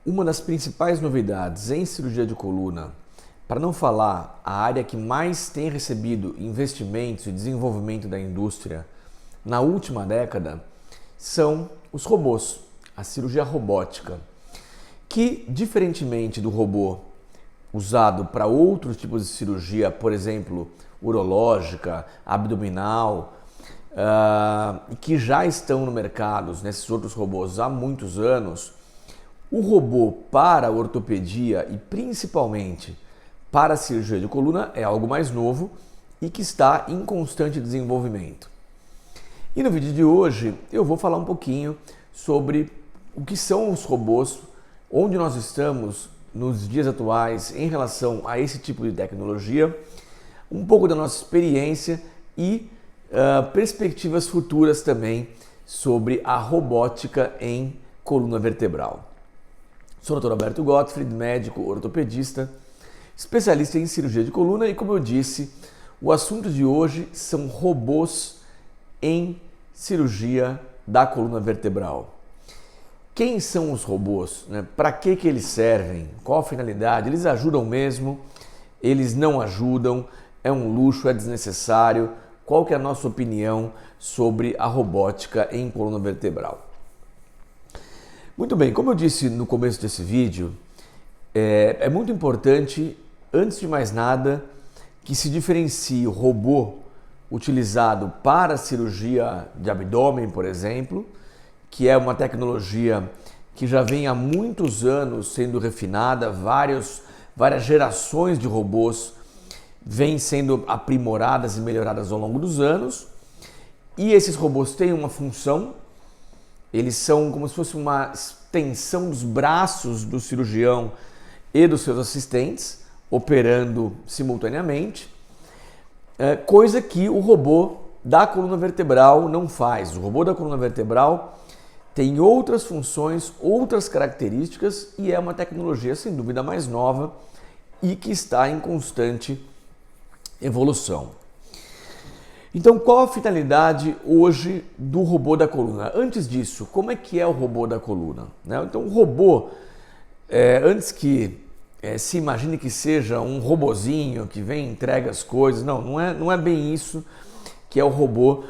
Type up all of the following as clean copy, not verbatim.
Uma das principais novidades em cirurgia de coluna, para não falar a área que mais tem recebido investimentos e desenvolvimento da indústria na última década, são os robôs, a cirurgia robótica, que, diferentemente do robô usado para outros tipos de cirurgia, por exemplo, urológica, abdominal, que já estão no mercado, nesses outros robôs há muitos anos, o robô para a ortopedia e principalmente para a cirurgia de coluna é algo mais novo e que está em constante desenvolvimento. E no vídeo de hoje eu vou falar um pouquinho sobre o que são os robôs, onde nós estamos nos dias atuais em relação a esse tipo de tecnologia, um pouco da nossa experiência e perspectivas futuras também sobre a robótica em coluna vertebral. Sou o Dr. Alberto Gottfried, médico ortopedista, especialista em cirurgia de coluna e, como eu disse, o assunto de hoje são robôs em cirurgia da coluna vertebral. Quem são os robôs? Para que eles servem? Qual a finalidade? Eles ajudam mesmo? Eles não ajudam? É um luxo? É desnecessário? Qual que é a nossa opinião sobre a robótica em coluna vertebral? Muito bem, como eu disse no começo desse vídeo, é muito importante, antes de mais nada, que se diferencie o robô utilizado para cirurgia de abdômen, por exemplo, que é uma tecnologia que já vem há muitos anos sendo refinada, várias gerações de robôs vêm sendo aprimoradas e melhoradas ao longo dos anos, e esses robôs têm uma função. Eles são como se fosse uma extensão dos braços do cirurgião e dos seus assistentes, operando simultaneamente, coisa que o robô da coluna vertebral não faz. O robô da coluna vertebral tem outras funções, outras características e é uma tecnologia sem dúvida mais nova e que está em constante evolução. Então, qual a finalidade hoje do robô da coluna? Antes disso, como é que é o robô da coluna? Então, o robô, antes que se imagine que seja um robozinho que vem e entrega as coisas, não é bem isso que é o robô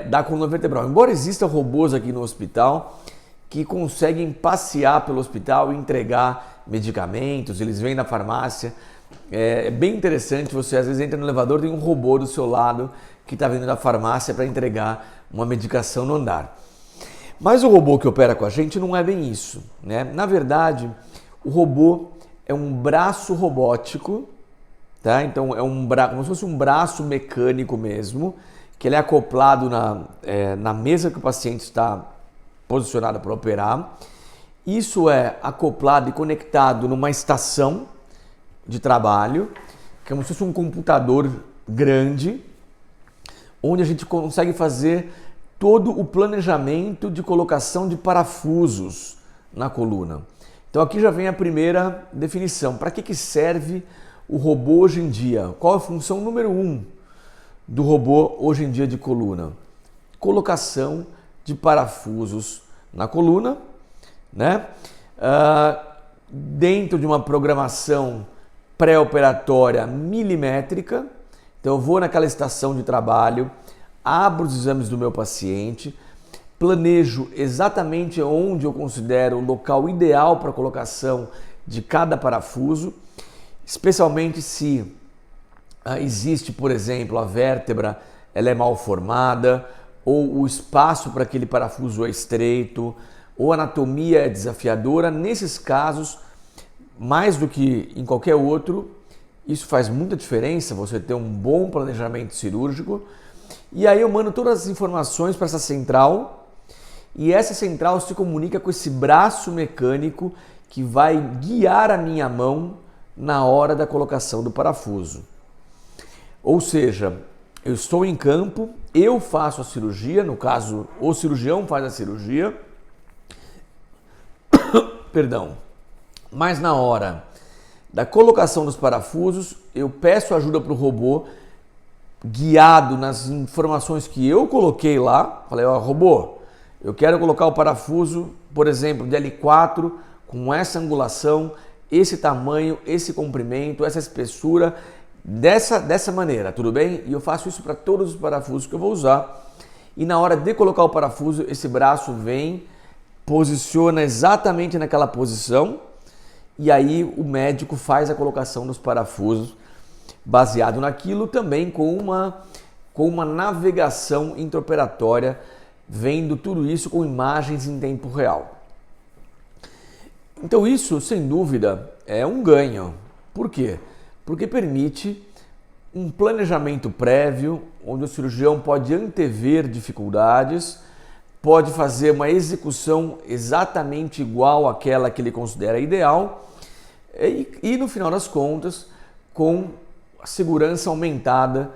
da coluna vertebral. Embora existam robôs aqui no hospital que conseguem passear pelo hospital e entregar medicamentos, eles vêm na farmácia. É bem interessante, você às vezes entra no elevador, tem um robô do seu lado que está vindo da farmácia para entregar uma medicação no andar. Mas o robô que opera com a gente não é bem isso, Na verdade, o robô é um braço robótico, tá? Então é como se fosse um braço mecânico mesmo, que ele é acoplado na mesa que o paciente está posicionado para operar. Isso é acoplado e conectado numa estação de trabalho, que é como se fosse um computador grande, onde a gente consegue fazer todo o planejamento de colocação de parafusos na coluna. Então aqui já vem a primeira definição. Para que serve o robô hoje em dia? Qual é a função número 1 do robô hoje em dia de coluna? Colocação de parafusos na coluna, dentro de uma programação pré-operatória milimétrica. Então eu vou naquela estação de trabalho, abro os exames do meu paciente, planejo exatamente onde eu considero o local ideal para a colocação de cada parafuso, especialmente se existe, por exemplo, a vértebra ela é mal formada, ou o espaço para aquele parafuso é estreito, ou a anatomia é desafiadora. Nesses casos, mais do que em qualquer outro, isso faz muita diferença, você ter um bom planejamento cirúrgico. E aí eu mando todas as informações para essa central, e essa central se comunica com esse braço mecânico que vai guiar a minha mão na hora da colocação do parafuso. Ou seja, eu estou em campo, eu faço a cirurgia, no caso o cirurgião faz a cirurgia, perdão, mas na hora da colocação dos parafusos, eu peço ajuda para o robô, guiado nas informações que eu coloquei lá. Falei, robô, eu quero colocar o parafuso, por exemplo, de L4 com essa angulação, esse tamanho, esse comprimento, essa espessura, dessa maneira, tudo bem? E eu faço isso para todos os parafusos que eu vou usar. E na hora de colocar o parafuso, esse braço vem, posiciona exatamente naquela posição e aí o médico faz a colocação dos parafusos baseado naquilo, também com uma navegação intraoperatória, vendo tudo isso com imagens em tempo real. Então isso, sem dúvida, é um ganho. Por quê? Porque permite um planejamento prévio, onde o cirurgião pode antever dificuldades, pode fazer uma execução exatamente igual àquela que ele considera ideal e no final das contas, com a segurança aumentada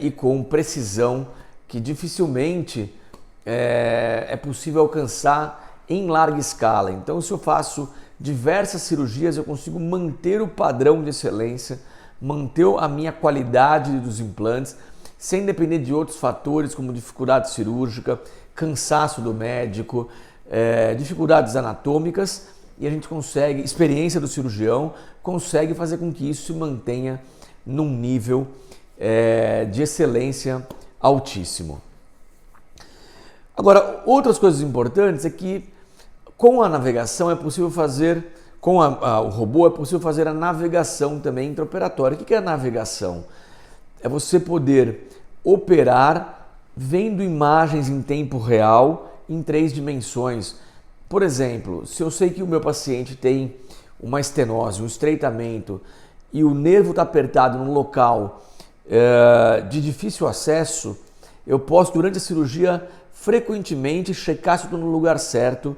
e com precisão que dificilmente é possível alcançar em larga escala. Então, se eu faço diversas cirurgias, eu consigo manter o padrão de excelência, manter a minha qualidade dos implantes, sem depender de outros fatores como dificuldade cirúrgica, cansaço do médico, dificuldades anatômicas, e a gente consegue, experiência do cirurgião, consegue fazer com que isso se mantenha num nível de excelência altíssimo. Agora, outras coisas importantes é que com a navegação é possível fazer, com o robô é possível fazer a navegação também intraoperatória. O que é a navegação? É você poder operar vendo imagens em tempo real em 3 dimensões. Por exemplo, se eu sei que o meu paciente tem uma estenose, um estreitamento e o nervo está apertado num local de difícil acesso, eu posso durante a cirurgia frequentemente checar se estou no lugar certo,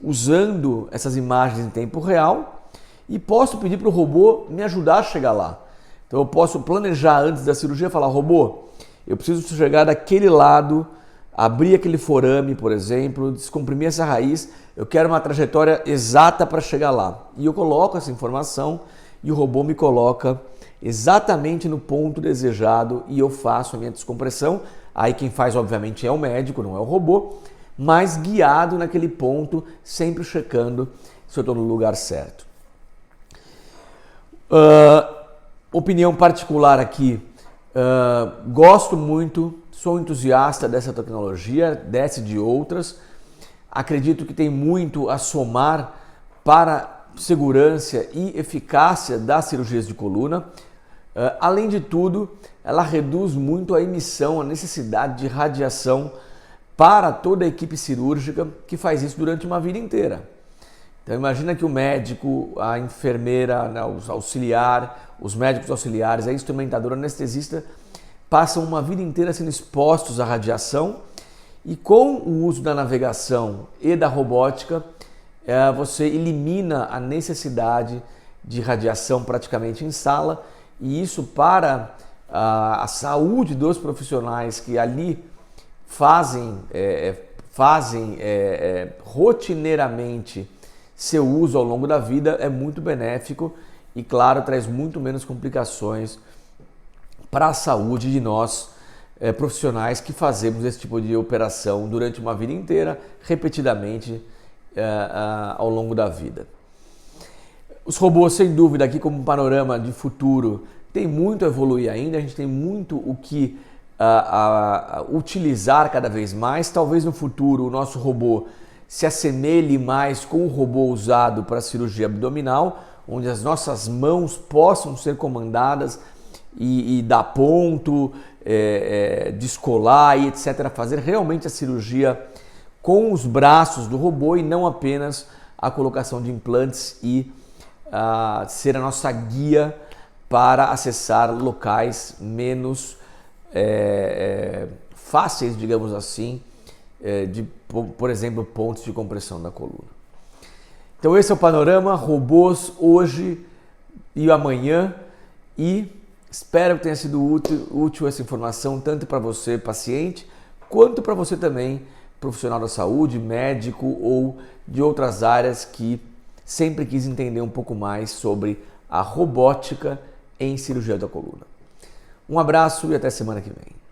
usando essas imagens em tempo real, e posso pedir para o robô me ajudar a chegar lá. Então eu posso planejar antes da cirurgia, falar: robô, eu preciso chegar daquele lado, abrir aquele forame, por exemplo, descomprimir essa raiz, eu quero uma trajetória exata para chegar lá. E eu coloco essa informação e o robô me coloca exatamente no ponto desejado e eu faço a minha descompressão. Aí quem faz, obviamente, é o médico, não é o robô, mas guiado naquele ponto, sempre checando se eu estou no lugar certo. Opinião particular aqui, gosto muito, sou entusiasta dessa tecnologia, dessa e de outras. Acredito que tem muito a somar para segurança e eficácia das cirurgias de coluna. Além de tudo, ela reduz muito a emissão, a necessidade de radiação para toda a equipe cirúrgica que faz isso durante uma vida inteira. Então imagina que o médico, a enfermeira, os médicos auxiliares, a instrumentadora, a anestesista passam uma vida inteira sendo expostos à radiação, e com o uso da navegação e da robótica você elimina a necessidade de radiação praticamente em sala, e isso para a saúde dos profissionais que ali fazem rotineiramente seu uso ao longo da vida é muito benéfico e, claro, traz muito menos complicações para a saúde de nós profissionais que fazemos esse tipo de operação durante uma vida inteira, repetidamente ao longo da vida. Os robôs, sem dúvida, aqui como um panorama de futuro, tem muito a evoluir ainda, a gente tem muito o que utilizar cada vez mais. Talvez no futuro o nosso robô se assemelhe mais com o robô usado para cirurgia abdominal, onde as nossas mãos possam ser comandadas e dar ponto, descolar e etc. Fazer realmente a cirurgia com os braços do robô e não apenas a colocação de implantes e ser a nossa guia para acessar locais menos fáceis, digamos assim, por exemplo, pontos de compressão da coluna. Então esse é o panorama, robôs hoje e amanhã, e espero que tenha sido útil essa informação tanto para você, paciente, quanto para você também, profissional da saúde, médico ou de outras áreas que sempre quis entender um pouco mais sobre a robótica em cirurgia da coluna. Um abraço e até semana que vem.